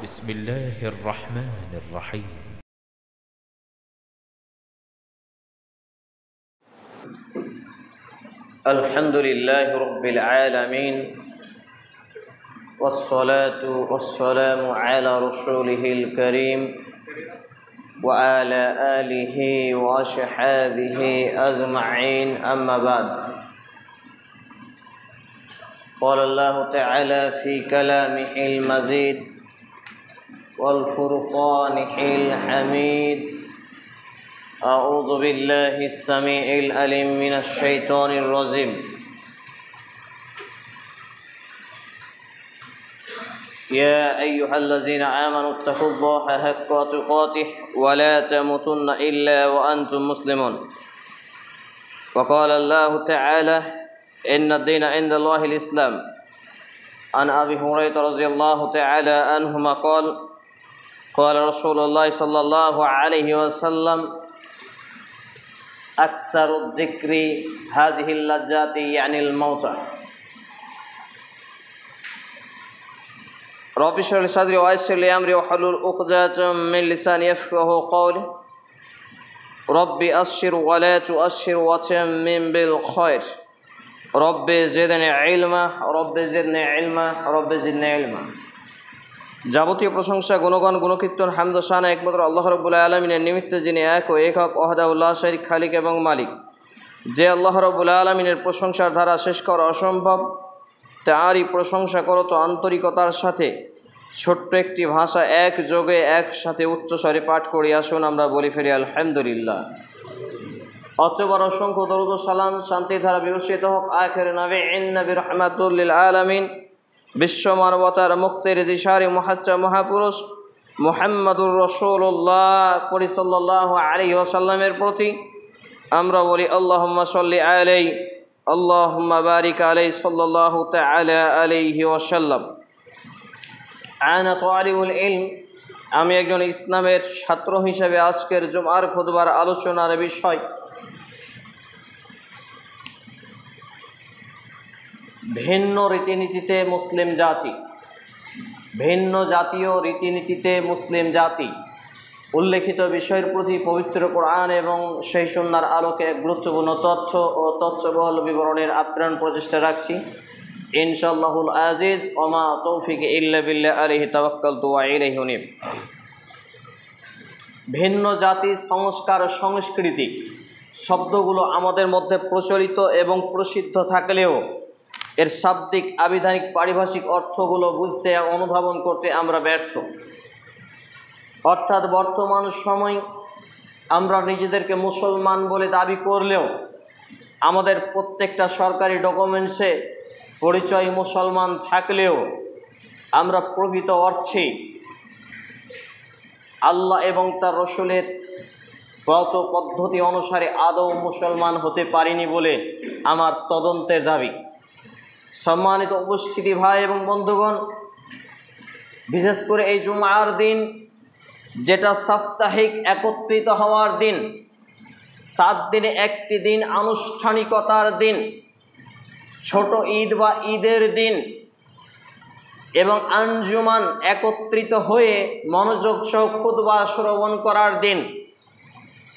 بسم الله الرحمن الرحيم الحمد لله رب العالمين والصلاة والسلام على رسوله الكريم وعلى آله وصحبه أجمعين أما بعد قال الله تعالى في كلامه المجيد والفرقان الحميد أعوذ بالله السميع العليم من الشيطان الرجيم يا أيها الذين آمنوا اتقوا الله حق تقاته ولا تموتن إلا وأنتم مسلمون وقال الله تعالى إن الدين عند الله الإسلام عن أبي هريرة رضي الله تعالى عنهما قال قال رسول الله صلى الله عليه وسلم أكثر الذكر هذه اللذات يعني الموت رب اشرح لي صدري ويسر لي أمري واحلل عقدة من لساني يفقهوا قولي رب أبشر ولا تؤشر وتمم بالخير رب زدني علما رب زدني علما رب زدني علما যাবতীয় প্রশংসা গুণগান গুণকীর্তন হামদ শান একমাত্র আল্লাহ রাব্বুল আলামিনের নিমিত্তে, যিনি এক ও একক ওয়াহদাহু লা শারীক খালিক এবং মালিক। যে আল্লাহ রাব্বুল আলামিনের প্রশংসার ধারা শেষ করা অসম্ভব, তারই প্রশংসা করত আন্তরিকতার সাথে। ছোট্ট একটি ভাষা এক যোগে একসাথে উচ্চস্বরে পাঠ করি, আসুন আমরা বলি ফেরি আলহামদুলিল্লাহ। অতঃপর অসংখ্য দরুদ ও সালাম শান্তির ধারা বিবর্ষিত হোক আখির নবী নবী রাহমাতুল লিল আলামিন, বিশ্ব মানবতার মুক্তির দিশারি মুহাজ্জা মহাপুরুষ মুহাম্মদুর রাসূলুল্লাহ সাল্লাল্লাহু আলাইহি ওয়াসাল্লামের প্রতি আমরা বলি আল্লাহুম্মা সাল্লি আলাইহি আল্লাহুম্মা বারিক আলাইহি সাল্লাল্লাহু তাআলা আলাইহি ওয়াসাল্লাম। আনা তালিবুল ইলম, আমি একজন ইসলামের ছাত্র হিসেবে আজকের জুমার খুতবার আলোচনার বিষয় ভিন্ন রীতিনীতিতে মুসলিম জাতি, ভিন্ন জাতীয় রীতিনীতিতে মুসলিম জাতি উল্লেখিত বিষয়ের প্রতি পবিত্র কোরআন এবং সেই সুন্নাহর আলোকে গুরুত্বপূর্ণ তথ্য ও তথ্যবহুল বিবরণের আপ্রাণ প্রচেষ্টা রাখছি ইনশাআল্লাহুল আজিজ। ওমা তৌফিক ইল্লা বিল্লাহ আলাইহি তাওয়াক্কালতু ওয়া ইলাইহি উনীব। ভিন্ন জাতি, সংস্কার, সংস্কৃতি শব্দগুলো আমাদের মধ্যে প্রচলিত এবং প্রসিদ্ধ থাকলেও এর শাব্দিক, আবিধানিক, পারিভাষিক অর্থগুলো বুঝতে, অনুধাবন করতে আমরা ব্যর্থ। অর্থাৎ বর্তমান সময় আমরা নিজেদেরকে মুসলমান বলে দাবি করলেও আমাদের প্রত্যেকটা সরকারি ডকুমেন্টসে পরিচয় মুসলমান থাকলেও আমরা প্রকৃত অর্থে আল্লাহ এবং তার রসুলের গত পদ্ধতি অনুসারে আদৌ মুসলমান হতে পারিনি বলে আমার তদন্তের দাবি। সম্মানিত উপস্থিতি ভাই এবং বন্ধুগণ, বিশেষ করে এই জুমার দিন, যেটা সাপ্তাহিক একত্রিত হওয়ার দিন, 7 দিনে একটি দিন আনুষ্ঠানিকতার দিন, ছোট ঈদ বা ঈদের দিন এবং আঞ্জুমান একত্রিত হয়ে মনোযোগ সহ খুতবা শ্রবণ করার দিন।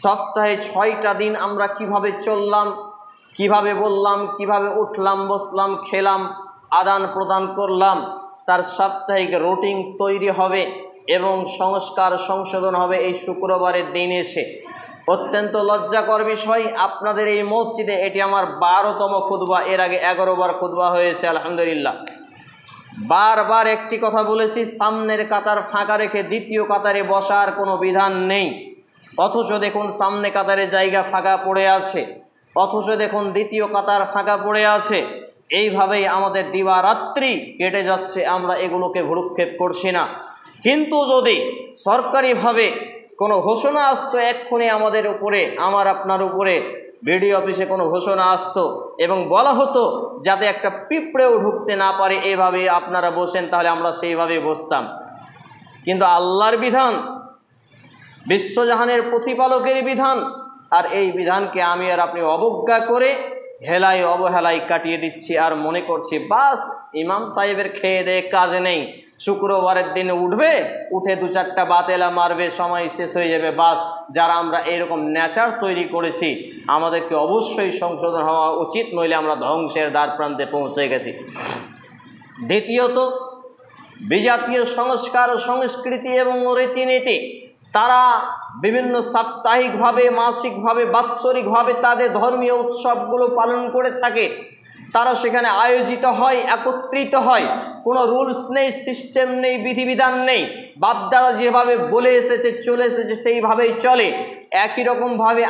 সপ্তাহে 6টা দিন আমরা কিভাবে চললাম, কিভাবে বললাম, কিভাবে উঠলাম, বসলাম, খেলাম, আদান প্রদান করলাম, তার সাপ্তাহিক রুটিন তৈরি হবে এবং সংস্কার সংশোধন হবে এই শুক্রবারের দিন এসে। অত্যন্ত লজ্জাকর বিষয়, আপনাদের এই মসজিদে এটি আমার 12তম খুতবা। এর আগে 11 বার খুতবা হয়েছে আলহামদুলিল্লাহ। বারবার একটি কথা বলেছি, সামনের কাতার ফাঁকা রেখে দ্বিতীয় কাতারে বসার কোনো বিধান নেই। অথচ দেখুন সামনে কাতারে জায়গা ফাঁকা পড়ে আছে, অথচ দেখুন দ্বিতীয় কাতার ফাঁকা পড়ে আছে। এইভাবেই আমাদের দিবারাত্রি কেটে যাচ্ছে, আমরা এগুলোকে ভ্রুক্ষেপ করছি না। কিন্তু যদি সরকারিভাবে কোনো ঘোষণা আসতো এক্ষুনি আমাদের উপরে, আমার আপনার উপরে, বিডিও অফিসে কোনো ঘোষণা আসতো এবং বলা হতো যাতে একটা পিঁপড়েও ঢুকতে না পারে, এভাবে আপনারা বসেন, তাহলে আমরা সেইভাবেই বসতাম। কিন্তু আল্লাহর বিধান, বিশ্বজাহানের প্রতিপালকের বিধান, আর এই বিধানকে আমি আর আপনি অবজ্ঞা করে হেলায় অবহেলায় কাটিয়ে দিচ্ছি আর মনে করছি বাস ইমাম সাহেবের খেয়ে দেয়ে কাজ নেই, শুক্রবারের দিনে উঠবে, উঠে 2-4টা বাতেলা মারবে, সময় শেষ হয়ে যাবে, বাস। যারা আমরা এরকম নেচার তৈরি করেছি আমাদেরকে অবশ্যই সংশোধন হওয়া উচিত, নইলে আমরা ধ্বংসের দ্বার প্রান্তে পৌঁছে গেছি। দ্বিতীয়ত, বিজাতীয় সংস্কার, সংস্কৃতি এবং রীতিনীতি তারা বিভিন্ন সাপ্তাহিকভাবে, মাসিকভাবে, বাৎসরিকভাবে তাদের ধর্মীয় উৎসবগুলো পালন করে থাকে। তারা সেখানে আয়োজিত হয়, একত্রিত হয়, কোনো রুলস নেই, সিস্টেম নেই, বিধিবিধান নেই। বাপদাদা যেভাবে বলে এসেছে, চলে এসেছে, সেইভাবেই চলে। একই রকমভাবে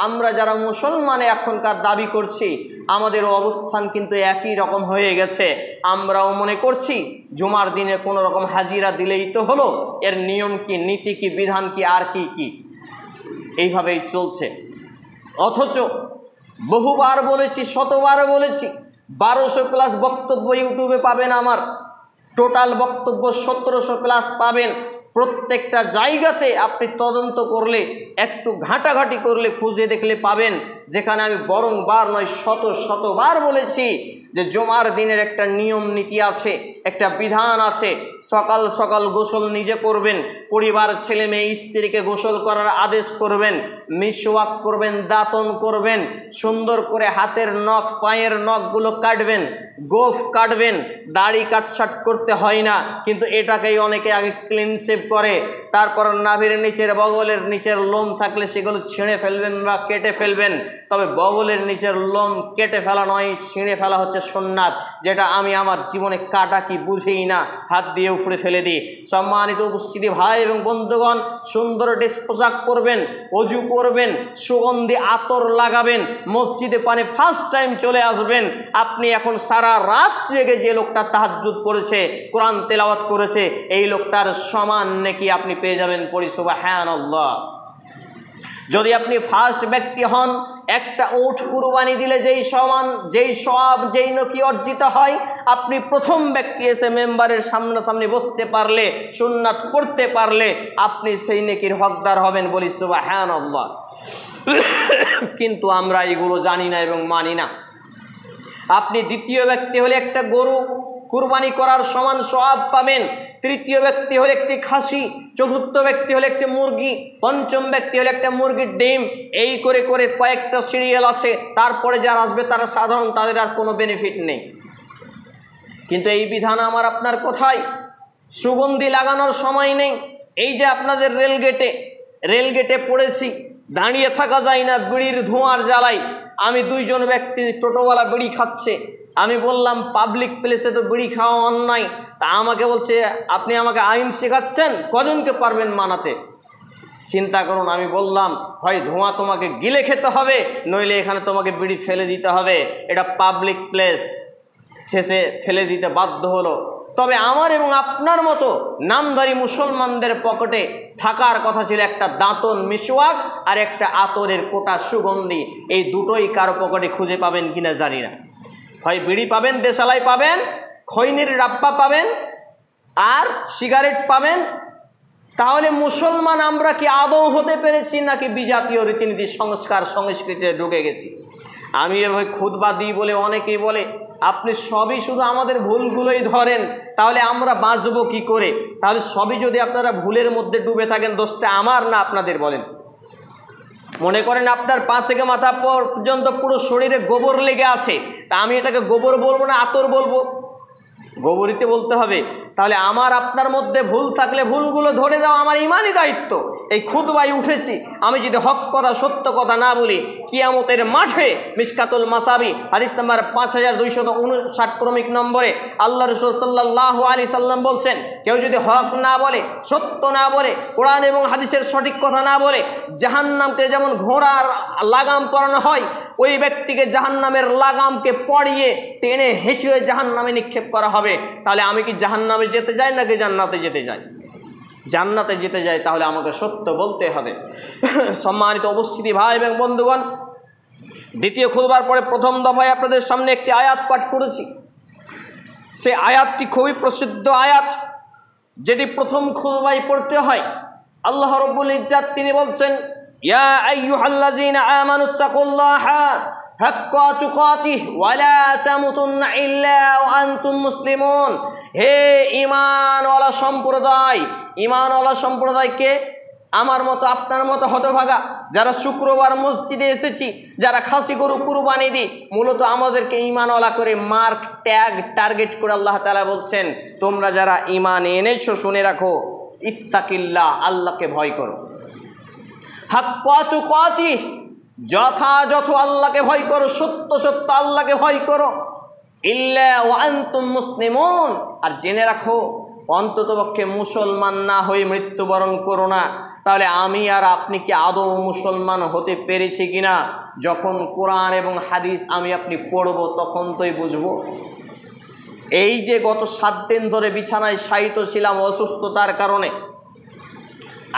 আমরা যারা মুসলমান এখনকার দাবি করছি, আমাদেরও অবস্থান কিন্তু একই রকম হয়ে গেছে। আমরাও মনে করছি জুমার দিনে কোনো রকম হাজিরা দিলেই তো হলো, এর নিয়ম কি, নীতি কি, বিধান কি, আর কি কি, এইভাবেই চলছে। অথচ বহুবার বলেছি, শতবার বলেছি, 1200+ বক্তব্য ইউটিউবে পাবেন আমার, টোটাল বক্তব্য 1700 প্লাস পাবেন। প্রত্যেকটা জায়গাতে আপনি তদন্ত করলে, একটু ঘাটাঘাটি করলে, খুঁজে দেখলে পাবেন, যেখানে আমি বরংবার নয় শতবার বলেছি যে জুমার দিনের একটা নিয়ম নীতি আছে, একটা বিধান আছে। সকাল সকাল গোসল নিজে করবেন, পরিবার, ছেলে মেয়ে, স্ত্রীকে গোসল করার আদেশ করবেন, মিসওয়াক করবেন, দাঁতন করবেন, সুন্দর করে হাতের নখ, পায়ের নখগুলো কাটবেন, গোফ কাটবেন। দাড়ি কাটছাট করতে হয় না, কিন্তু এটাকেই অনেকে আগে ক্লিন শেভ করে। তারপর নাভির নিচের, বগলের নিচের লোম থাকলে সেগুলো ছিঁড়ে ফেলবেন বা কেটে ফেলবেন। তবে বগলের নিচের লোম কেটে ফেলা নয়, ছিঁড়ে ফেলা হচ্ছে সুন্নাত, যেটা আমি আমার জীবনে কাটা কি বুঝেই না, হাত দিয়ে উপড়ে ফেলে দিই। সম্মানিত উপস্থিতি ভাই এবং বন্ধুগণ, সুন্দর ড্রেস পোশাক পরবেন, অজু করবেন, সুগন্ধি আতর লাগাবেন, মসজিদে পানি ফার্স্ট টাইম চলে আসবেন। আপনি এখন সারা রাত জেগে যে লোকটা তাহাজ্জুদ পড়েছে, কোরআন তেলাওয়াত করেছে, এই লোকটার সমান নেকি আপনি পেয়ে যাবেন। পড়ি সুবহানাল্লাহ। যদি আপনি ফার্স্ট ব্যক্তি হন, একটা উট কুরবানি দিলে যেই সমান, যেই সওয়াব, যেই নেকি অর্জিত হয়, আপনি প্রথম ব্যক্তি এসে মেম্বারের সামনাসামনি বসতে পারলে, সুন্নাত পড়তে পারলে, আপনি সেই নেকির হকদার হবেন। বলি সুবহানাল্লাহ। কিন্তু আমরা এগুলো জানি না এবং মানি না। আপনি দ্বিতীয় ব্যক্তি হলে একটা গরু কুরবানি করার সমান সওয়াব পাবেন, তৃতীয় ব্যক্তি হলে একটি খাসি, চতুর্থ ব্যক্তি হলে একটি মুরগি, পঞ্চম ব্যক্তি হলে একটা মুরগির ডিম। এই করে করে কয়েকটা সিরিয়াল আসে, তারপরে যারা আসবে তারা সাধারণ, তাদের আর কোনো বেনিফিট নেই। কিন্তু এই বিধান আমার আপনার কোথায়? সুগন্ধি লাগানোর সময় নেই। এই যে আপনাদের রেলগেটে পড়েছি, দাঁড়িয়ে থাকা যায় না বিড়ির ধোঁয়ার জ্বালাই। আমি 2 জন ব্যক্তি, টোটোওয়ালা বিড়ি খাচ্ছে। আমি বললাম পাবলিক প্লেসে তো বিড়ি খাওয়া অন্যায়। তা আমাকে বলছে আপনি আমাকে আইন শেখাচ্ছেন, কজনকে পারবেন মানাতে? চিন্তা করুন। আমি বললাম হয় ধোঁয়া তোমাকে গিলে খেতে হবে, নইলে এখানে তোমাকে বিড়ি ফেলে দিতে হবে, এটা পাবলিক প্লেস। শেষে ফেলে দিতে বাধ্য হলো। তবে আমার এবং আপনার মতো নামধারী মুসলমানদের পকেটে থাকার কথা ছিল একটা দাঁতন, মিসওয়াক, আর একটা আতরের কোটা সুগন্ধি। এই দুটোই কারো পকেটে খুঁজে পাবেন কিনা জানি না। হয় বিড়ি পাবেন, দেশালাই পাবেন, খৈনির ডাব্বা পাবেন, আর সিগারেট পাবেন। তাহলে মুসলমান আমরা কি আদৌ হতে পেরেছি, নাকি বিজাতীয় রীতিনীতি, সংস্কার, সংস্কৃতিতে ঢুকে গেছি? আমি এভাবে খুতবা দিই বলে অনেকেই বলে আপনি সবই শুধু আমাদের ভুলগুলোই ধরেন, তাহলে আমরা বাঁচবো কি করে? তাহলে সবই যদি আপনারা ভুলের মধ্যে ডুবে থাকেন, দোষটা আমার না আপনাদের? বলেন। মনে করেন আপনার পা থেকে মাথা পর্যন্ত পুরো শরীরে গোবর লেগে আছে, তা আমি এটাকে গোবর বলবো না আতর বলবো? গোবরিতে বলতে হবে। তাহলে আমার আপনার মধ্যে ভুল থাকলে ভুলগুলো ধরে দেওয়া আমার ইমানই দায়িত্ব। এই খুতবায় উঠেছি, আমি যদি হক কথা, সত্য কথা না বলি, কিয়ামতের মাঠে মিশকাতুল মাসাবি হাদিস নাম্বার 5259 ক্রমিক নম্বরে আল্লাহ রাসূল সাল্লাল্লাহু আলাইহি সাল্লাম বলছেন, কেউ যদি হক না বলে, সত্য না বলে, কোরআন এবং হাদিসের সঠিক কথা না বলে, জাহান্নামকে যেমন ঘোড়ার লাগাম পরানো হয়, ওই ব্যক্তিকে জাহান্নামের লাগামকে পরিয়ে টেনে হেঁচড়ে জাহান্নামে নিক্ষেপ করা হবে। তাহলে আমি কি জাহান্নামে যেতে যাই নাকি জান্নাতে যেতে যাই? জান্নাতে যেতে যাই। তাহলে আমাকে সত্য বলতে হবে। সম্মানিত উপস্থিতি ভাই এবং বন্ধুগণ, দ্বিতীয় খুতবার পরে প্রথম দফায় আপনাদের সামনে একটি আয়াত পাঠ করেছি। সে আয়াতটি খুবই প্রসিদ্ধ আয়াত, যেটি প্রথম খুতবায় পড়তে হয়। আল্লাহ রাব্বুল ইজ্জাত তিনি বলছেন, ইয়া আইয়ুহাল্লাযীনা আমানুত্তাকুল্লাহা, হাক্কা তুকাতিহি ওয়া লা তামুতুন্না ইল্লা ওয়া আনতুম মুসলিমুন। হে ঈমানওয়ালা সম্প্রদায়কে, আমার মতো আপনার মতো হতভাগা যারা শুক্রবার মসজিদে এসেছি, যারা খাসি গরু কুরবানি দিই, মূলত আমাদেরকে ঈমানওয়ালা করে মার্ক টার্গেট করে আল্লাহ তাআলা বলছেন, তোমরা যারা ঈমান এনেছো শুনে রাখো, ইত্তাকিল্লাহ, আল্লাহকে ভয় করো। হাক্কা তুকাতিহি, যথাযথ আল্লাহকে ভয় করো, সত্য সত্য আল্লাহকে ভয় করো। ইল্লা ওয়া আনতুম মুসলিমুন, আর জেনে রাখো অন্ততপক্ষে মুসলমান না হয়ে মৃত্যুবরণ করো না। তাহলে আমি আর আপনি কি আদৌ মুসলমান হতে পেরেছি কিনা, যখন কোরআন এবং হাদিস আমি আপনি পড়ব তখন তোই বুঝবো। এই যে গত 7 দিন ধরে বিছানায় শায়িত ছিলাম অসুস্থতার কারণে,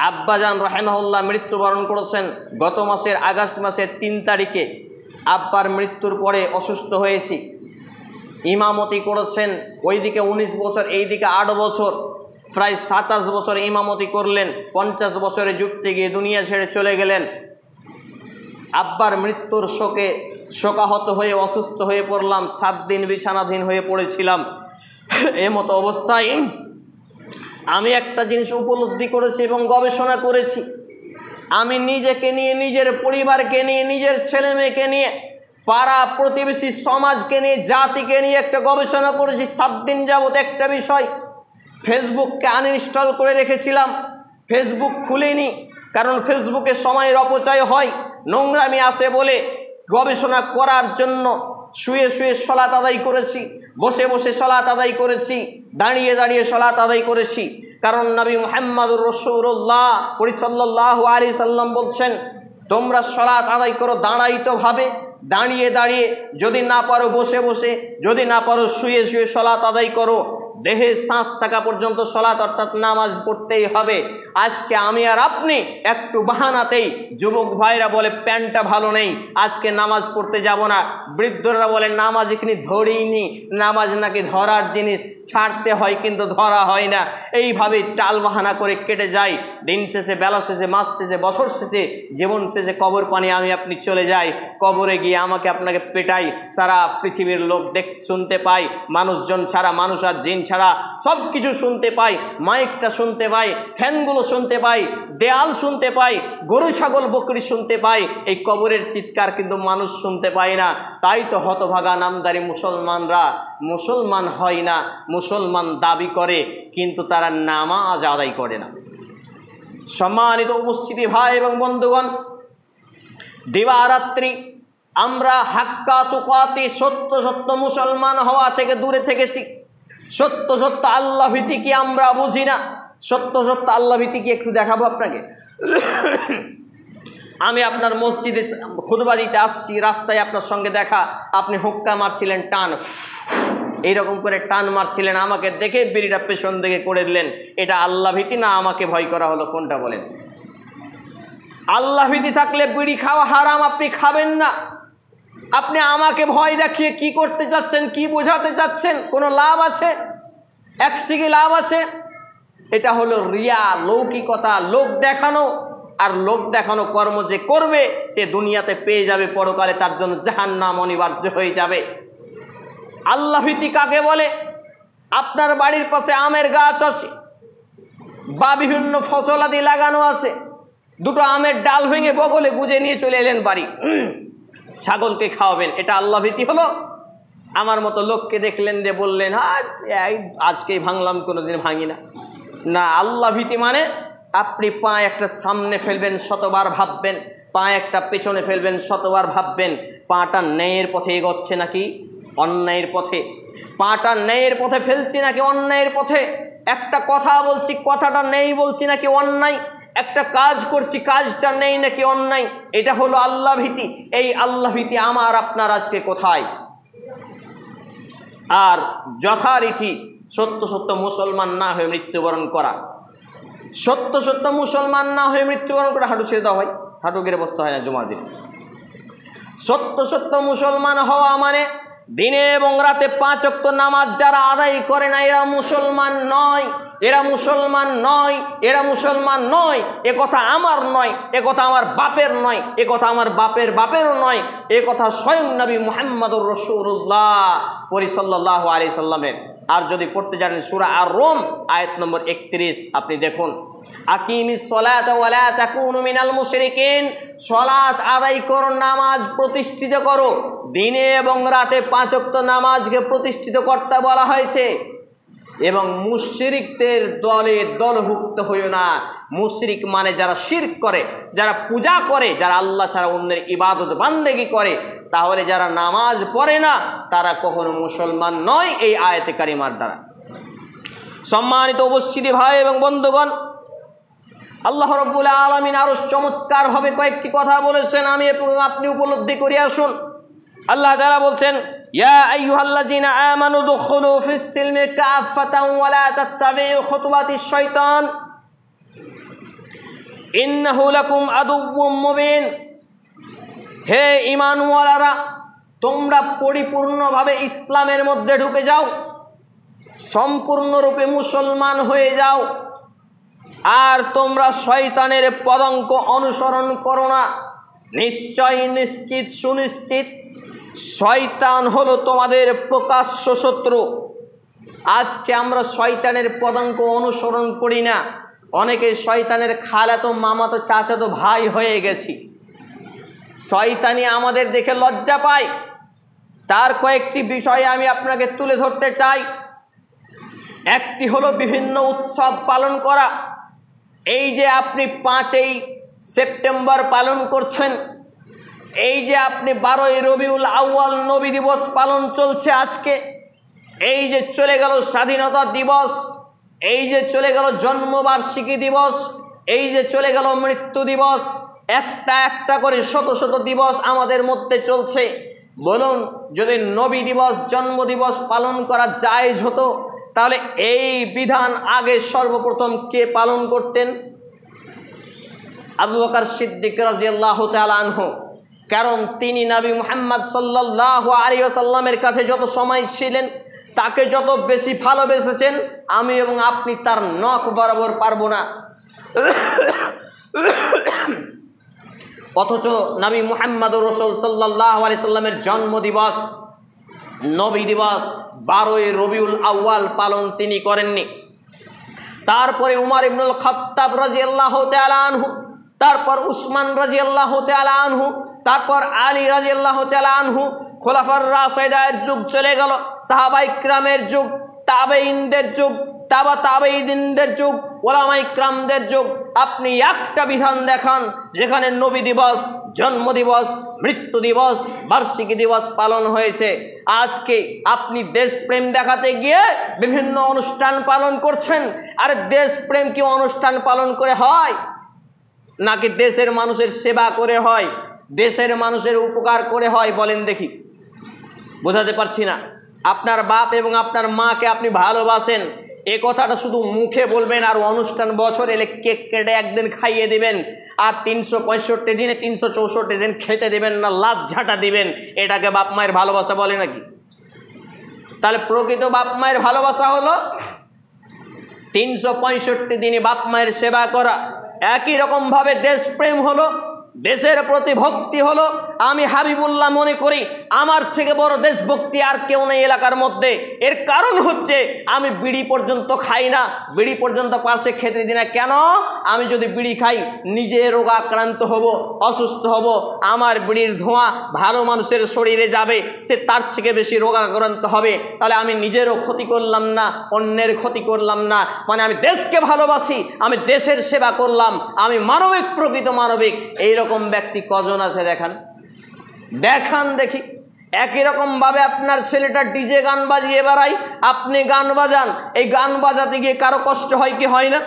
আব্বাজান রাহিমাহুল্লাহ মৃত্যুবরণ করেছেন গত মাসের আগস্ট মাসের 3 তারিখে। আব্বার মৃত্যুর পরে অসুস্থ হয়েছি, ইমামতি করেছেন, ওইদিকে 19 বছর, এইদিকে 8 বছর, প্রায় 27 বছর ইমামতি করলেন। 50 বছরে যুক্তি গিয়ে দুনিয়া ছেড়ে চলে গেলেন। আব্বার মৃত্যুর শোকে শোকাহত হয়ে অসুস্থ হয়ে পড়লাম, 7 দিন বিছানাধীন হয়ে পড়েছিলাম। এমতো অবস্থায় আমি একটা জিনিস উপলব্ধি করেছি এবং গবেষণা করেছি। আমি নিজেকে নিয়ে, নিজের পরিবারকে নিয়ে, নিজের ছেলে মেয়েকে নিয়ে, পাড়া প্রতিবেশী সমাজকে নিয়ে, জাতিকে নিয়ে একটা গবেষণা করেছি 7 দিন যাবত। একটা বিষয়, ফেসবুককে আনইনস্টল করে রেখেছিলাম, ফেসবুক খুলিনি, কারণ ফেসবুকে সময়ের অপচয় হয়, নোংরামি আসে বলে গবেষণা করার জন্য শুয়ে শুয়ে সালাত আদায় করেছি, বসে বসে সালাত আদায় করেছি, দাঁড়িয়ে দাঁড়িয়ে সালাত আদায় করেছি। কারণ নবী মুহাম্মদুর রাসূলুল্লাহ সাল্লাল্লাহু আলাইহি সাল্লাম বলছেন, তোমরা সালাত আদায় করো দাঁড়াইতভাবে, দাঁড়িয়ে দাঁড়িয়ে, যদি না পারো বসে বসে, যদি না পারো শুয়ে শুয়ে সালাত আদায় করো। দেহে শ্বাস থাকা পর্যন্ত সালাত অর্থাৎ নামাজ পড়তেই হবে। আজকে আমি আর আপনি একটু বাহানাতেই, যুবক ভাইরা বলে প্যান্টটা ভালো নেই, আজকে নামাজ পড়তে যাব না, বৃদ্ধরা বলে নামাজ এখানে ধরিনি, নামাজ নাকি ধরার জিনিস, ছাড়তে হয় কিন্তু ধরা হয় না। এইভাবে টাল বাহানা করে কেটে যায়। দিন শেষে, বেলা শেষে, মাস শেষে, বছর শেষে, জীবন শেষে কবর পানি আমি আপনি চলে যাই। কবরে গিয়ে আমাকে আপনাকে পেটাই, সারা পৃথিবীর লোক শুনতে পাই, মানুষজন ছাড়া, মানুষ আর জিন ছাড়া সব কিছু শুনতে পাই, মাইকটা শুনতে পাই, ফ্যানগুলো শুনতে পাই, দেয়াল শুনতে পাই, গরু ছাগল বকরি শুনতে পাই, এই কবরের চিৎকার কিন্তু মানুষ শুনতে পায় না। তাই তো হতভাগা নামদারি মুসলমানরা মুসলমান হয় না, মুসলমান দাবি করে কিন্তু তারা নামাজ আদায় করে না। সম্মানিত উপস্থিতি ভাই এবং বন্ধুগণ, দিবারাত্রি আমরা হাক্কা তুকাতি, সত্য সত্য মুসলমান হওয়া থেকে দূরে থেকেছি। সত্য সত্য আল্লাহ ভীতি কি আমরা বুঝি না। সত্য সত্য আল্লাহ ভীতি কি একটু দেখাবো আপনাকে। আমি আপনার মসজিদে খুতবা দিতে আসছি, রাস্তায় আপনার সঙ্গে দেখা, আপনি হুক্কা মারছিলেন, টান এইরকম করে টান মারছিলেন, আমাকে দেখে বিড়িটা পেছন দিকে করে দিলেন। এটা আল্লাহ ভীতি না আমাকে ভয় করা হলো, কোনটা বলেন? আল্লাহ ভীতি থাকলে বিড়ি খাওয়া হারাম, আপনি খাবেন না। আপনি আমাকে ভয় দেখিয়ে কি করতে চাচ্ছেন, কি বোঝাতে চাচ্ছেন? কোনো লাভ আছে? এক সিগি লাভ আছে? এটা হলো রিয়া, লৌকিকতা, লোক দেখানো। আর লোক দেখানো কর্ম যে করবে সে দুনিয়াতে পেয়ে যাবে, পরকালে তার জন্য জাহান্নাম অনিবার্য হয়ে যাবে। আল্লাহ ভীতি কাকে বলে? আপনার বাড়ির পাশে আমের গাছ আছে বা বিভিন্ন ফসলাদি লাগানো আছে, দুটো আমের ডাল ভেঙে বগলে গুজে নিয়ে চলে এলেন বাড়ি, ছাগলকে খাওয়াবেন, এটা আল্লাহ ভীতি হলো? আমার মতো লোককে দেখলেন দিয়ে বললেন আজকেই ভাঙলাম, কোনোদিন ভাঙি না। না, আল্লাহ ভীতি মানে আপনি পা একটা সামনে ফেলবেন, শতবার ভাববেন, পা একটা পেছনে ফেলবেন, শতবার ভাববেন, পাটা ন্যায়ের পথে এগোচ্ছে নাকি অন্যায়ের পথে, পাটা ন্যায়ের পথে ফেলছি নাকি অন্যায়ের পথে, একটা কথা বলছি, কথাটা নেই বলছি নাকি অন্যায়, একটা কাজ করছি, কাজটা নেই নাকি অন্যায়। এটা হলো আল্লাহ ভীতি। এই আল্লাহ ভীতি আমার আপনার আজকে কোথায়? আর যথারীতি সত্য সত্য মুসলমান না হয়ে মৃত্যুবরণ করা, সত্য সত্য মুসলমান না হয়ে মৃত্যুবরণ করে হাঁটু ছেড়ে দেওয়া হয়, হাঁটু গেড়ে বসতে হয় না জুমার দিন। সত্য সত্য মুসলমান হওয়া মানে দিনে এবং রাতে 5 ওয়াক্ত নামাজ যারা আদায় করে না এরা মুসলমান নয়, এরা মুসলমান নয়, এরা মুসলমান নয়। এ কথা আমার নয়, এ কথা আমার বাপের নয়, এ কথা আমার বাপের বাপেরও নয়, এ কথা স্বয়ং নবী মুহাম্মদুর রাসূলুল্লাহ সাল্লাল্লাহু আলাইহি সাল্লামের। আর যদি পড়তে জানেন সূরা আর-রুম আয়াত নম্বর 31, আপনি দেখুন, আকিমিস সালাতা ওয়া লা তাকুনু মিনাল মুশরিকিন, সালাত আদায় করো, নামাজ প্রতিষ্ঠিত করো। দিনে এবং রাতে 5 ওয়াক্ত নামাজকে প্রতিষ্ঠিত করতে বলা হয়েছে। এবং মুশরিকদের দলে দলভুক্ত হইও না। মুশরিক মানে যারা শিরক করে, যারা পূজা করে, যারা আল্লাহ ছাড়া অন্যের ইবাদত বান্দেগি করে, তাহলে যারা নামাজ পড়ে না তারা কখনো মুসলমান নয় এই আয়াতে কারিমার দ্বারা। সম্মানিত উপস্থিতি ভাই এবং বন্ধুগণ, আল্লাহ রাব্বুল আলামিন আরো চমৎকারভাবে কয়েকটি কথা বলেছেন, আমি আপনি উপলব্ধি করে আসুন। আল্লাহ তাআলা বলছেন, ইয়া আইয়ুহাল্লাযীনা আমানু দুখুলু ফিস সিলমি কাফাতান ওয়া লা তাত্তাবিউ খুতুওয়াতিশ শাইতান ইন্নাহু লাকুম আদুউম মুবিন। হে ঈমানওয়ালারা, তোমরা পরিপূর্ণভাবে ইসলামের মধ্যে ঢুকে যাও, সম্পূর্ণরূপে মুসলমান হয়ে যাও, আর তোমরা শয়তানের পদাঙ্ক অনুসরণ করো না। নিশ্চয়, নিশ্চিত, সুনিশ্চিত শয়তান হলো তোমাদের প্রকাশ্য শত্রু। আজকে আমরা শয়তানের পদাঙ্ক অনুসরণ করি না, অনেকে শয়তানের খালাতো মামাতো চাচাতো ভাই হয়ে গেছি। শয়তানি আমাদের দেখে লজ্জা পায়। তার কয়েকটি বিষয় আমি আপনাকে তুলে ধরতে চাই। একটি হলো বিভিন্ন উৎসব পালন করা। এই যে আপনি 5ই সেপ্টেম্বর পালন করছেন, এই যে আপনি 12ই রবিউল আউয়াল নবী দিবস পালন চলছে আজকে, এই যে চলে গেল স্বাধীনতা দিবস, এই যে চলে গেল জন্মবার্ষিকী দিবস, এই যে চলে গেল মৃত্যু দিবস, একটা একটা করে শত শত দিবস আমাদের মধ্যে চলছে। বলুন, যদি নবী দিবস, জন্ম দিবস পালন করা জায়েজ হতো, তাহলে এই বিধান আগে সর্বপ্রথম কে পালন করতেন? আবু বকর সিদ্দিক রাদিয়াল্লাহু তাআলা আনহু। কারণ তিনি নবী মুহাম্মদ সাল্লাল্লাহু আলাইহি ওয়াসাল্লামের কাছে যত সময় ছিলেন, তাকে যত বেশি ভালোবেসেছেন, আমি এবং আপনি তার নখ বরাবর পারবো না। অথচ নবী মুহাম্মদুর রাসূল সাল্লাল্লাহু আলাইহি সাল্লামের জন্মদিবস, নবী দিবস 12ই রবিউল আউয়াল পালন তিনি করেননি। তারপরে উমর ইবনুল খাত্তাব রাদিয়াল্লাহু তাআলা আনহু, তারপর উসমান রাদিয়াল্লাহু তাআলা আনহু, তারপর আলী রাদিয়াল্লাহু তাআলা আনহু, খোলাফার রাশিদায়ের যুগ চলে গেল, সাহাবায়ে কিরামের যুগ, তাবেঈনদের যুগ, তাবেঈনদের যুগ, ওলামায়ে কিরামদের যুগ। আপনি একটা বিধান দেখান যেখানে নবী দিবস, জন্ম দিবস, মৃত্যু দিবস, বার্ষিকী দিবস পালন হয়েছে। আজকে আপনি দেশপ্রেম দেখাতে গিয়ে বিভিন্ন অনুষ্ঠান পালন করছেন। আর দেশপ্রেম কি অনুষ্ঠান পালন করে হয়, নাকি দেশের মানুষের সেবা করে হয়, দেশের মানুষের উপকার করে হয়? বলেন দেখি, বোঝাতে পারছি না। আপনার বাপ এবং আপনার মাকে আপনি ভালোবাসেন, এ কথাটা শুধু মুখে বলবেন, আর অনুষ্ঠান বছর এলে কেক কেটে একদিন খাইয়ে দিবেন, আর 365 দিনে 364 দিন খেতে দিবেন না, লাভ ঝাঁটা দিবেন। এটাকে বাপ মায়ের ভালোবাসা বলে নাকি? তাহলে প্রকৃত বাপ মায়ের ভালোবাসা হলো 365 দিনে বাপ মায়ের সেবা করা। একই রকমভাবে দেশপ্রেম হলো, দেশের প্রতি ভক্তি হলো। আমি হাবিবুল্লাহ মনে করি আমার থেকে বড় দেশভক্তি আর কেউ নেই এলাকার মধ্যে। এর কারণ হচ্ছে আমি বিড়ি পর্যন্ত খাই না, বিড়ি পর্যন্ত পাশে খেতে দিই না। কেন? আমি যদি বিড়ি খাই নিজে রোগাক্রান্ত হব, অসুস্থ হব। আমার বিড়ির ধোঁয়া ভালো মানুষের শরীরে যাবে, সে তার থেকে বেশি রোগাক্রান্ত হবে। তাহলে আমি নিজেরও ক্ষতি করলাম না, অন্যের ক্ষতি করলাম না। মানে আমি দেশকে ভালোবাসি, আমি দেশের সেবা করলাম, আমি মানবিক, প্রকৃত মানবিক। এইরকম ব্যক্তি কজন আছে দেখান, দেখান দেখি। একই রকমভাবে আপনার ছেলেটা ডিজে গান বাজিয়ে বেড়ায়, আপনি গান বাজান। এই গান বাজাতে গিয়ে কারো কষ্ট হয় কি হয় না?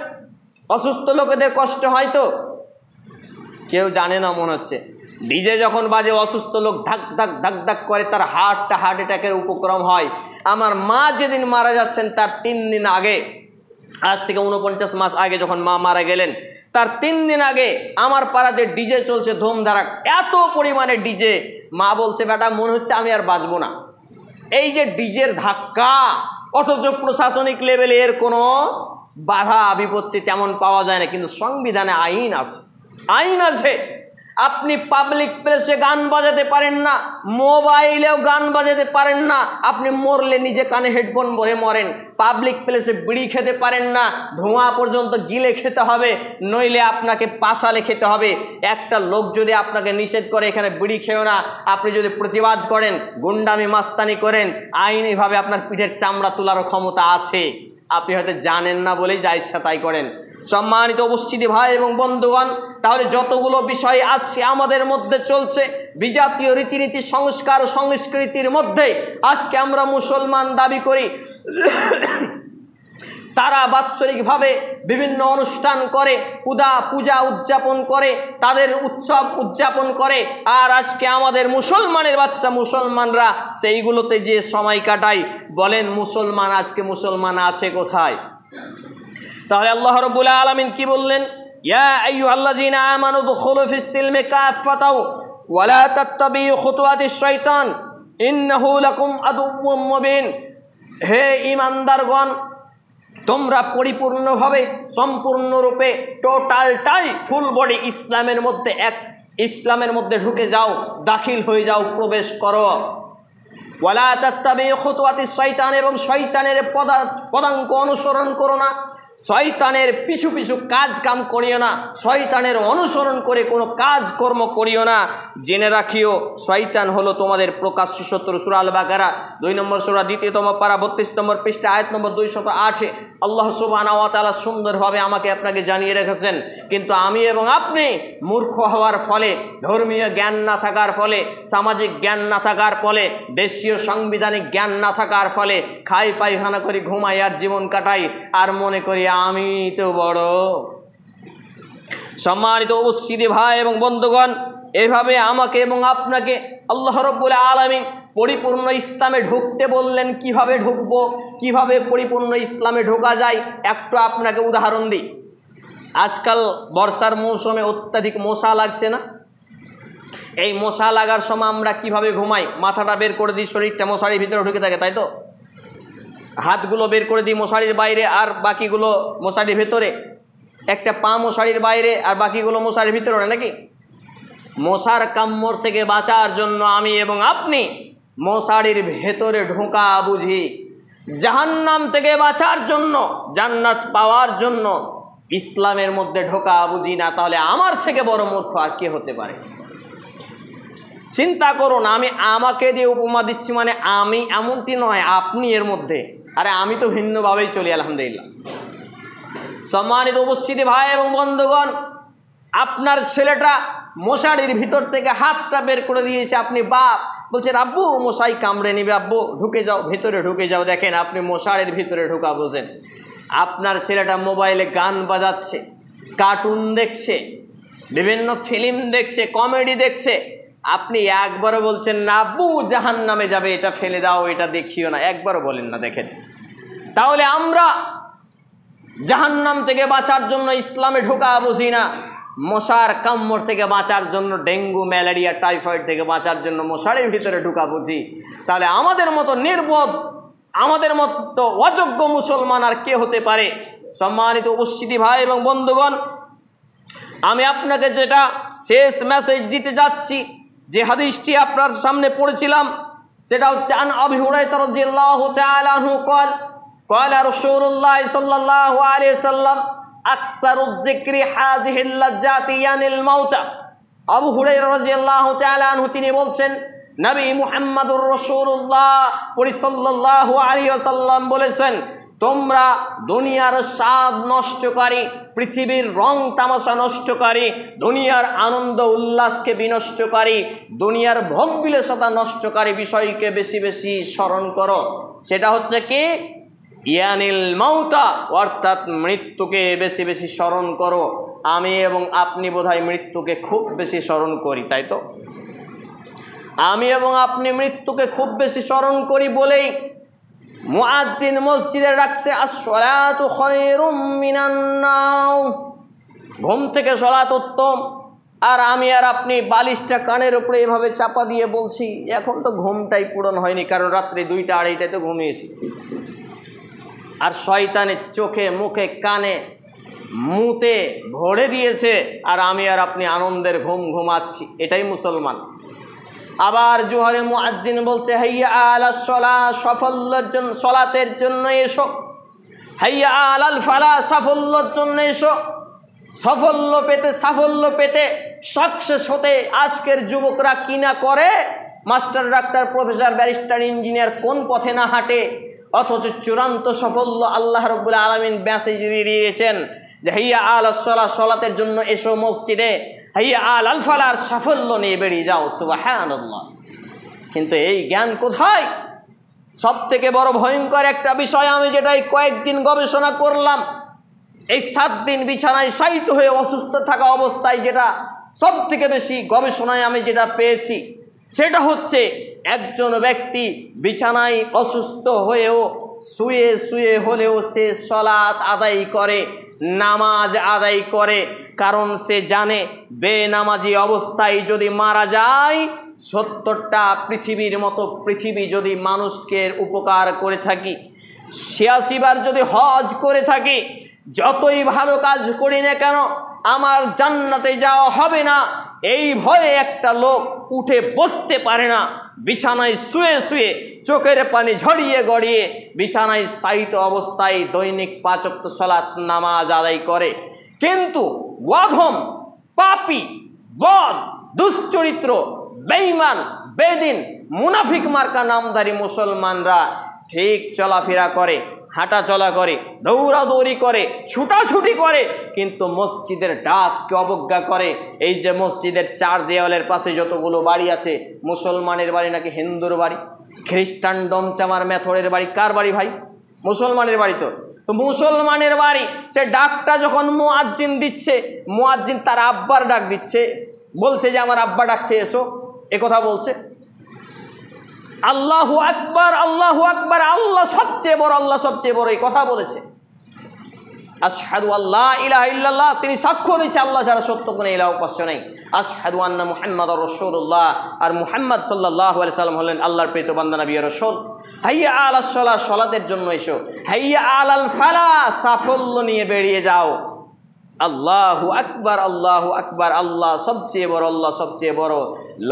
অসুস্থ লোকেদের কষ্ট হয় তো? কেউ জানে না মনে হচ্ছে। ডিজে যখন বাজে অসুস্থ লোক ধাক ধাক ধাক ধাক করে, তার হার্ট অ্যাটাকের উপক্রম হয়। আমার মা যেদিন মারা যাচ্ছেন তার 3 দিন আগে, আজ থেকে 49 মাস আগে যখন মা মারা গেলেন, তার 3 দিন আগে আমার পাড়াতে ডিজে চলছে ধুমধারাক, এত পরিমাণে ডিজে। মা বলছে, বেটা মনে হচ্ছে আমি আর বাঁচবো না। এই যে ডিজের ধাক্কা, অথচ প্রশাসনিক লেভেলে এর কোনো বাধা বিপত্তি তেমন পাওয়া যায় না, কিন্তু সংবিধানে আইন আছে, আইন আছে। আপনি পাবলিক প্লেসে গান বাজাতে পারেন না, মোবাইলেও গান বাজাতে পারেন না, আপনি মরলে নিজে কানে হেডফোন ভরে মরেন। পাবলিক প্লেসে বিড়ি খেতে পারেন না, ধোঁয়া পর্যন্ত গিলে খেতে হবে, নইলে আপনাকে পাশালে খেতে হবে। একটা লোক যদি আপনাকে নিষেধ করে এখানে বিড়ি খেও না, আপনি যদি প্রতিবাদ করেন, গুন্ডামি মাস্তানি করেন, আইনিভাবে আপনার পিঠের চামড়া তোলারও ক্ষমতা আছে। আপনি হয়তো জানেন না বলেই যা ইচ্ছা তাই করেন। সম্মানিত উপস্থিতি ভাই এবং বন্ধুগণ, তাহলে যতগুলো বিষয় আছে আমাদের মধ্যে চলছে বিজাতীয় রীতিনীতি, সংস্কার, সংস্কৃতির মধ্যে আজকে আমরা মুসলমান দাবি করি। তারা বাৎসরিকভাবে বিভিন্ন অনুষ্ঠান করে, পূজা উদযাপন করে, তাদের উৎসব উদযাপন করে, আর আজকে আমাদের মুসলমানের বাচ্চা মুসলমানরা সেইগুলোতে যে সময় কাটায়। বলেন মুসলমান আজকে মুসলমান আছে কোথায়? তাহলে আল্লাহ রাব্বুল আলামিন কি বললেন? ইয়া আইয়ুহাল্লাযীনা আমানু দুখুলু ফিস সিলমি কাফাতাও ওয়া লা তাত্তাবিউ খুতুওয়াতিশ শাইতান ইন্নাহু লাকুম আদুউম মুবিন। হে ঈমানদারগণ, তোমরা পরিপূর্ণভাবে, সম্পূর্ণরূপে, টোটালটাই ফুল বডি ইসলামের মধ্যে ঢুকে যাও, দাখিল হয়ে যাও, প্রবেশ করো। ওয়ালা তাত্তাবিউ খুতুওয়াতিশ শাইতান, এবং শয়তানের পদাঙ্ক অনুসরণ করো না, শয়তানের পিছু পিছু কাজ কাম করিও না, শয়তানের অনুসরণ করে কোনো কাজকর্ম করিও না। জেনে রাখিও শয়তান হলো তোমাদের প্রকাশ্য শত্রু। সূরা আল বাকারা 2 নম্বর সূরা 2ম পারা 32 নম্বর পৃষ্ঠা আয়াত নম্বর 208 আল্লাহ সুবহানাহু ওয়া তাআলা সুন্দরভাবে আমাকে আপনাকে জানিয়ে রেখেছেন। কিন্তু আমি এবং আপনি মূর্খ হওয়ার ফলে, ধর্মীয় জ্ঞান না থাকার ফলে, সামাজিক জ্ঞান না থাকার ফলে, দেশীয় সাংবিধানিক জ্ঞান না থাকার ফলে খাই পায়খানা করি, ঘুমাই আর জীবন কাটাই, আর মনে করি আমি তো বড়। সম্মানিত উপস্থিতি ভাই এবং বন্ধুগণ, এভাবে আমাকে এবং আপনাকে আল্লাহ রাব্বুল আলামিন পরিপূর্ণ ইসলামে ঢুকতে বললেন। কিভাবে ঢুকবো, কিভাবে পরিপূর্ণ ইসলামে ঢোকা যায়, একটু আপনাকে উদাহরণ দিই। আজকাল বর্ষার মৌসুমে অত্যাধিক মশা লাগছে না? এই মশা লাগার সময় আমরা কিভাবে ঘুমাই? মাথাটা বের করে দিই, শরীরটা মশারির ভিতরে ঢুকে থাকে, তাই তো? হাতগুলো বের করে দিই মশারির বাইরে, আর বাকিগুলো মশারির ভেতরে। একটা পা মশারির বাইরে আর বাকিগুলো মশারির ভিতরে, নাকি? মশার কামড় থেকে বাঁচার জন্য আমি এবং আপনি মশারির ভেতরে ঢোকা বুঝি। জাহান্নাম থেকে বাঁচার জন্য, জান্নাত পাওয়ার জন্য ইসলামের মধ্যে ঢোকা বুঝি না। তাহলে আমার থেকে বড় মূর্খ আর কে হতে পারে? চিন্তা করুন, আমি আমাকে দিয়ে উপমা দিচ্ছি, মানে আমি এমনটি নয়, আপনি এর মধ্যে। আরে আমি তো ভিন্নভাবেই চলি, আলহামদুলিল্লাহ। সম্মানিত উপস্থিতি ভাই এবং বন্ধুগণ, আপনার ছেলেটা মশারির ভিতর থেকে হাতটা বের করে দিয়েছে, আপনি বাপ বলছেন আব্বু মশাই কামড়ে নিবে, আব্বু ঢুকে যাও, ভেতরে ঢুকে যাও। দেখেন আপনি মশারির ভিতরে ঢোকা বোঝেন। আপনার ছেলেটা মোবাইলে গান বাজাচ্ছে, কার্টুন দেখছে, বিভিন্ন ফিল্ম দেখছে, কমেডি দেখছে, আপনি একবারও বলছেন না আব্বু জাহান্নামে যাবে, এটা ফেলে দাও, এটা দেখিও না, একবারও বলেন না। দেখেন, তাহলে আমরা জাহান্নাম থেকে বাঁচার জন্য ইসলামে ঢোকা বুঝি না, মশার কামড় থেকে বাঁচার জন্য, ডেঙ্গু, ম্যালেরিয়া, টাইফয়েড থেকে বাঁচার জন্য মশারির ভিতরে ঢোকা বুঝি। তাহলে আমাদের মতো নির্বোধ, আমাদের মতো অযোগ্য মুসলমান আর কে হতে পারে? সম্মানিত উপস্থিতি ভাই এবং বন্ধুগণ, আমি আপনাকে যেটা শেষ মেসেজ দিতে যাচ্ছি, যে হাদিসটি আপনার সামনে পড়েছিলাম, সেটা হচ্ছে আন আবি হুরায়রা রাদিয়াল্লাহু তাআলা আনহু قال قال رسول الله صلى الله عليه وسلم اكثر الذكر هذه اللذات يعني الموت। আবু হুরায়রা রাদিয়াল্লাহু তাআলা আনহু তিনি বলছেন, নবী মুহাম্মদুর রাসূলুল্লাহ সাল্লাল্লাহু আলাইহি ওয়াসাল্লাম বলেছেন, তোমরা দুনিয়ার স্বাদ নষ্টকারী, পৃথিবীর রং তামাশা নষ্টকারী, দুনিয়ার আনন্দ উল্লাসকে বিনষ্টকারী, দুনিয়ার ভোগ বিলাসিতা নষ্টকারী বিষয়কে বেশি বেশি স্মরণ করো। সেটা হচ্ছে কি? ইয়ানিল মাউতা, অর্থাৎ মৃত্যুকে বেশি বেশি স্মরণ করো। আমি এবং আপনি বোধহয় মৃত্যুকে খুব বেশি স্মরণ করি, তাই তো? আমি এবং আপনি মৃত্যুকে খুব বেশি স্মরণ করি বলেই মুয়াজ্জিন মসজিদে রাখছে আস-সালাতু খায়রুম মিনান নাওম, ঘুম থেকে সালাত উত্তম। আর আমি আর আপনি বালিশটা কানের উপরে এভাবে চাপা দিয়ে বলছি এখন তো ঘুমটাই পূরণ হয়নি, কারণ রাত্রে 2টা 2:30টায় তো ঘুমিয়েছি। আর শয়তানের চোখে মুখে কানে মুতে ভরে দিয়েছে, আর আমি আর আপনি আনন্দের ঘুম ঘুমাচ্ছি। এটাই মুসলমান। আবার জোহরে মুয়াজ্জিন বলছে হাইয়া আলাস সালাহ, সাফল্যের জন্য, সালাতের জন্য এসো। হাইয়া আলাল ফালাহ, সাফল্যের জন্য এসো। সাফল্য পেতে সাকসেস হতে আজকের যুবকরা কি না করে, master, doctor, professor, barrister, engineer কোন পথে না হাঁটে, অথচ চূড়ান্ত সাফল্য আল্লাহ রাব্বুল আলামিন মেসেজ দিয়ে দিয়েছেন যে হাইয়া আলাস সালাহ, সালাতের জন্য এসো মসজিদে। হাইয়া আলাল ফালাহ, সাফল্য নিয়ে বেরিয়ে যাও। সুবহানাল্লাহ। কিন্তু এই জ্ঞান কোথায়? সব থেকে বড় ভয়ঙ্কর একটা বিষয়, আমি যেটাই কয়েকদিন গবেষণা করলাম, এই 7 দিন বিছানায় শায়িত হয়ে অসুস্থ থাকা অবস্থায় যেটা সব থেকে বেশি গবেষণায় আমি যেটা পেয়েছি, সেটা হচ্ছে একজন ব্যক্তি বিছানায় অসুস্থ হয়েও শুয়ে শুয়ে হলেও সে সালাত আদায় করে, নামাজ আদায় করে, কারণ সে জানে বেনামাজি অবস্থায় যদি মারা যায় 70টা পৃথিবীর মতো পৃথিবী যদি মানুষকে উপকার করে থাকি, 86 বার যদি হজ করে থাকি, যতই ভালো কাজ করি না কেন আমার জান্নাতে যাওয়া হবে না, এই ভয়ে একটা লোক উঠে বসতে পারে না, বিছানায় শুয়ে শুয়ে চোখের পানি ঝরিয়ে গড়িয়ে বিছানায় শায়িত অবস্থায় দৈনিক 5 ওয়াক্ত সালাত নামাজ আদায় করে। কিন্তু ওয়াধম, পাপী, বদ, দুশ্চরিত্র, বেঈমান, বেদিন, মুনাফিক মার্কা নামধারী মুসলমানরা ঠিক চলাফেরা করে, হাঁটা চলা করে, দৌড়াদৌড়ি করে, ছুটাছুটি করে, কিন্তু মসজিদের ডাককে অবজ্ঞা করে। এই যে মসজিদের 4 দেওয়ালের পাশে যতগুলো বাড়ি আছে, মুসলমানের বাড়ি নাকি হিন্দুর বাড়ি, খ্রিস্টান ডমচামার মেথরের বাড়ি, কার বাড়ি ভাই? মুসলমানের বাড়ি। তো মুসলমানের বাড়ি, সে ডাকটা যখন মুয়াজ্জিন দিচ্ছে, মুয়াজ্জিন তার আব্বার ডাক দিচ্ছে, বলছে যে আমার আব্বা ডাকছে এসো, কথা বলছে। আল্লাহু আকবার, আল্লাহু আকবার, আল্লাহ সবচেয়ে বড়, আল্লাহ সবচেয়ে বড়, এই কথা বলেছে। আশহাদু আল্লা ইলাহা ইল্লাল্লাহ, তিনি সাক্ষ্য দিচ্ছে আল্লাহ ছাড়া সত্য কোনো ইলাহ উপাস্য নেই। আশহাদু আন্না মুহাম্মাদুর রাসূলুল্লাহ, আর মুহাম্মদ সাল্লাল্লাহু আলাইহি সাল্লাম হলেন আল্লাহর প্রেরিত বান্দা নবী ও রাসূল। হাইয়া আলাস সালাহ, সালাতের জন্য এসো। হাইয়া আলাল ফালাহ, সাফল্য নিয়ে বেরিয়ে যাও। আল্লাহু আকবার, আল্লাহু আকবার, আল্লাহ সবচেয়ে বড়, আল্লাহ সবচেয়ে বড়,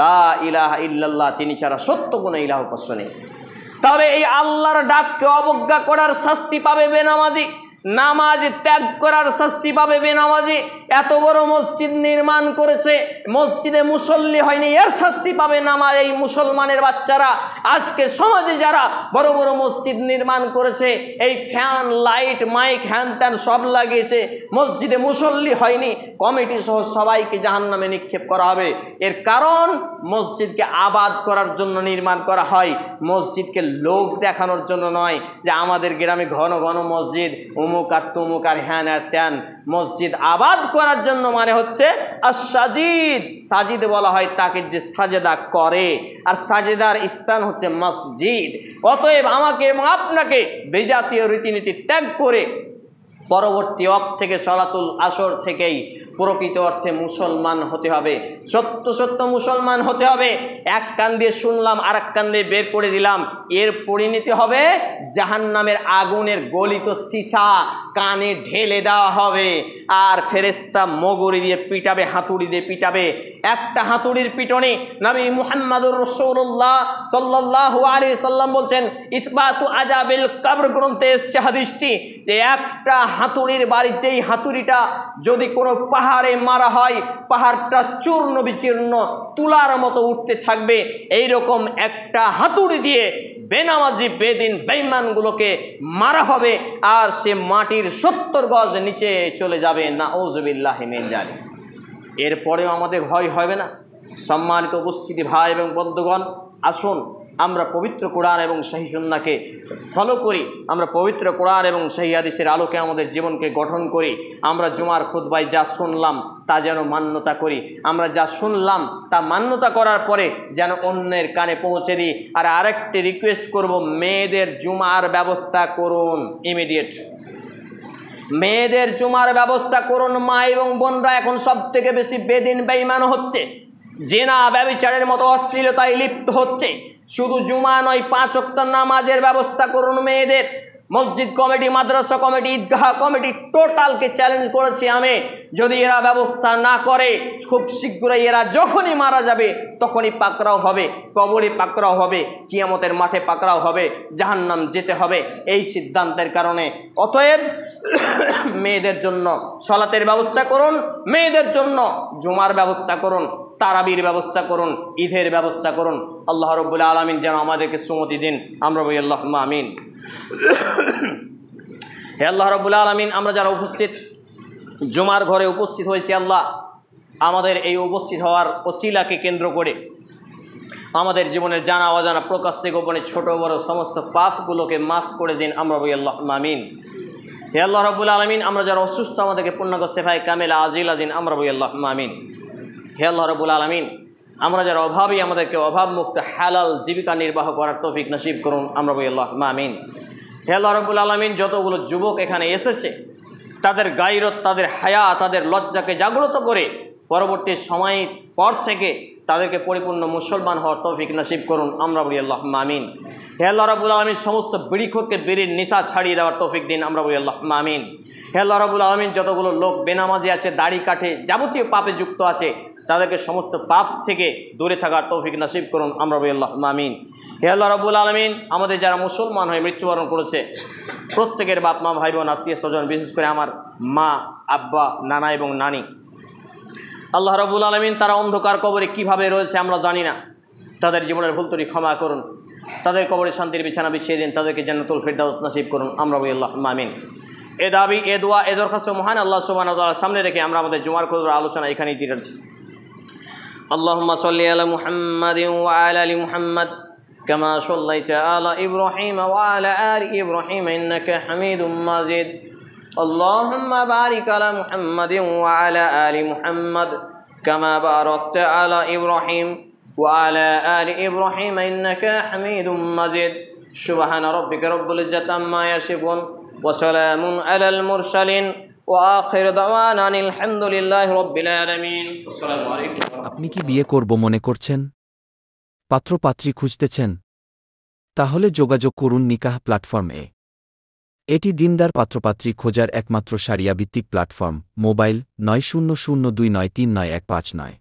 লা ইলাহা ইল্লাল্লাহ, তিনি ছাড়া সত্য কোনো ইলাহ উপাস্য নেই। তবে এই আল্লাহর ডাককে অবজ্ঞা করার শাস্তি পাবে বেনামাজি, নামাজ ত্যাগ করার শাস্তি পাবে বেনামাজি। এত বড় মসজিদ নির্মাণ করেছে, মসজিদে মুসল্লি হয়নি, এর শাস্তি পাবে নামাজ। এই মুসলমানের বাচ্চারা আজকে সমাজে যারা বড় বড় মসজিদ নির্মাণ করেছে, এই ফ্যান, লাইট, মাইক, হ্যান ত্যান সব লাগিয়েছে, মসজিদে মুসল্লি হয়নি, কমিটি সহ সবাইকে জাহান্নামে নিক্ষেপ করা হবে। এর কারণ মসজিদকে আবাদ করার জন্য নির্মাণ করা হয়, মসজিদকে লোক দেখানোর জন্য নয়, যে আমাদের গ্রামে ঘন ঘন মসজিদ, অমুক আর তমুক আর হ্যান আর ত্যান। মসজিদ আবাদ করার জন্য মানে হচ্ছে আস-সাজিদ, সাজিদ বলা হয় তাকে যে সাজেদা করে, আর সাজেদার স্থান হচ্ছে মসজিদ। অতএব আমাকে এবং আপনাকে বেজাতীয় রীতিনীতি ত্যাগ করে পরবর্তী ওয়াক্ত থেকে সলাতুল আসর থেকেই প্রকৃত অর্থে মুসলমান হতে হবে, সত্য সত্য মুসলমান হতে হবে। এক কান দিয়ে শুনলাম আর এক কান দিয়ে বের করে দিলাম, এর পরিণতি হবে জাহান্নামের আগুনের গলিত সীসা কানে ঢেলে দেওয়া হবে, আর ফেরেশতা মগরি দিয়ে পিটাবে, হাতুড়ি দিয়ে পিটাবে। একটা হাতুড়ির পিটনে নবী মুহাম্মদুর রাসূলুল্লাহ সাল্লাল্লাহু আলাইহি সাল্লাম বলছেন, ইসবাতু আজাবিল কবর গ্রন্থে এসেছে হাদিসটি, যে একটা হাতুড়ির বাড়ি, যেই হাতুড়িটা যদি কোনো পাহাড়ে মারা হয়, পাহাড়টা চূর্ণ বিচূর্ণ তুলার মতো উঠতে থাকবে। এইরকম একটা হাতুড়ি দিয়ে বেনামাজি, বেদিন, বেঈমানগুলোকে মারা হবে, আর সে মাটির 70 গজ নিচে চলে যাবে। নাউযুবিল্লাহি মিন যালিক। এরপরেও আমাদের ভয় হবে না? সম্মানিত উপস্থিতি ভাই এবং বন্ধুগণ, আসুন আমরা পবিত্র কোরআন এবং সহিহ সুন্নাহকে ফলো করি, আমরা পবিত্র কোরআন এবং সহিহ হাদিসের আলোকে আমাদের জীবনকে গঠন করি। আমরা জুমার খুতবায় যা শুনলাম তা যেন মান্যতা করি, আমরা যা শুনলাম তা মান্যতা করার পরে যেন অন্যের কানে পৌঁছে দিই। আর আরেকটি রিকোয়েস্ট করব, মেয়েদের জুমার ব্যবস্থা করুন ইমিডিয়েট। মেয়েদের জুমার ব্যবস্থা করুন। মা এবং বোনরা এখন সব থেকে বেশি বেদিন বেঈমান হচ্ছে, জেনা ব্যভিচারের মতো অশ্লীলতায় লিপ্ত হচ্ছে। শুধু জুমা নয়, 5 ওয়াক্ত নামাজের ব্যবস্থা করুন মেয়েদের। মসজিদ কমিটি, মাদ্রাসা কমিটি, ঈদগাহ কমিটি টোটালকে চ্যালেঞ্জ করেছি আমি, যদি এরা ব্যবস্থা না করে খুব শীঘ্রই এরা যখনই মারা যাবে তখনই পাকড়াও হবে, কবরে পাকড়াও হবে, কিয়ামতের মাঠে পাকড়াও হবে, জাহান্নাম যেতে হবে এই সিদ্ধান্তের কারণে। অতএব মেয়েদের জন্য সালাতের ব্যবস্থা করুন, মেয়েদের জন্য জুমার ব্যবস্থা করুন, তারাবির ব্যবস্থা করুন, ঈদের ব্যবস্থা করুন। আল্লাহ রাব্বুল আলামিন যেন আমাদেরকে সুমতি দিন, আমরা বলি আল্লাহুম্মা আমিন। হে আল্লাহ রাব্বুল আলামিন, আমরা যারা উপস্থিত জুমার ঘরে উপস্থিত হয়েছি, আল্লাহ আমাদের এই উপস্থিত হওয়ার ওসিলাকে কেন্দ্র করে আমাদের জীবনের জানা অজানা, প্রকাশ্যে গোপনে, ছোট বড় সমস্ত পাপগুলোকে মাফ করে দিন, আমরা বলি আল্লাহুম্মা আমিন। হে আল্লাহ রাব্বুল আলামিন, আমরা যারা অসুস্থ আমাদেরকে পূর্ণাঙ্গ শেফায়ে কামেলা আজিলা দিন, আমরা বলি আল্লাহুম্মা আমিন। হে আল্লাহ রাব্বুল আলামিন, আমরা যারা অভাবী আমাদেরকে অভাবমুক্ত হালাল জীবিকা নির্বাহ করার তৌফিক নসিব করুন, আমরা বলি আল্লাহুম্মা আমিন। হে আল্লাহ রাব্বুল আলামিন, যতগুলো যুবক এখানে এসেছে তাদের গায়রত, তাদের হায়া, তাদের লজ্জাকে জাগ্রত করে পরবর্তী সময় পর থেকে তাদেরকে পরিপূর্ণ মুসলমান হওয়ার তৌফিক নসিব করুন, আমরা বলি আল্লাহুম্মা আমিন। হে আল্লাহ রাব্বুল আলামিন, সমস্ত বিড়িখোরকে বিড়ির নিশা ছাড়িয়ে দেওয়ার তৌফিক দিন, আমরা বলি আল্লাহুম্মা আমিন। হে আল্লাহ রাব্বুল আলামিন, যতগুলো লোক বেনামাজি আছে, দাড়ি কাটে, যাবতীয় পাপে যুক্ত আছে, তাদেরকে সমস্ত পাপ থেকে দূরে থাকার তৌফিক নসিব করুন, আমরা বলি আল্লাহুম্মা আমিন। হে আল্লাহ রাব্বুল আলামিন, আমাদের যারা মুসলমান হয়ে মৃত্যুবরণ করেছে প্রত্যেকের বাপ মা, ভাই বোন, আত্মীয় স্বজন, বিশেষ করে আমার মা, আব্বা, নানা এবং নানি, আল্লাহ রাব্বুল আলামিন তারা অন্ধকার কবরে কিভাবে রয়েছে আমরা জানি না, তাদের জীবনের ভুল ত্রুটি ক্ষমা করুন, তাদের কবরে শান্তির বিছানা বিছিয়ে দিন, তাদেরকে জান্নাতুল ফিরদাউস নসিব করুন, আমরা বলি আল্লাহুম্মা আমিন। এ দাবি, এ দোয়া, এ দরখাস্ত মহান আল্লাহ সুবহানাহু ওয়া তাআলার সামনে রেখে আমরা আমাদের জুমার খুতবার আলোচনা এখানেই দিচ্ছি। আল্লাহুম্মা সাল্লি আলা মুহাম্মাদিন ওয়া আলা আলি মুহাম্মাদ কামা সাল্লাইতা আলা ইব্রাহিম ওয়া আলা আলি ইব্রাহিম ইন্নাকা হামিদুম মাজিদ। আল্লাহুম্মা বারিক আলা মুহাম্মাদিন ওয়া আলা আলি মুহাম্মাদ কামা বারাকতা আলা ইব্রাহিম ওয়া আলা আলি ইব্রাহিম ইন্নাকা হামিদুম মাজিদ। সুবহানা রাব্বিকা রাব্বিল ইজ্জাতি আম্মা ইয়াসিফুন ওয়া সালামুন আলাল মুরসালিন ওয়া আখিরু দাওয়ানা আনিল হামদুলিল্লাহি রাব্বিল আলামিন। আসসালামু আলাইকুম। আপনি কি বিয়ে করব মনে করছেন? পাত্রপাত্রী খুঁজতেছেন? তাহলে যোগাযোগ করুন নিকাহ প্ল্যাটফর্মে। এটি দিনদার পাত্রপাত্রী খোঁজার একমাত্র শারিয়া ভিত্তিক প্ল্যাটফর্ম। মোবাইল 9002939159।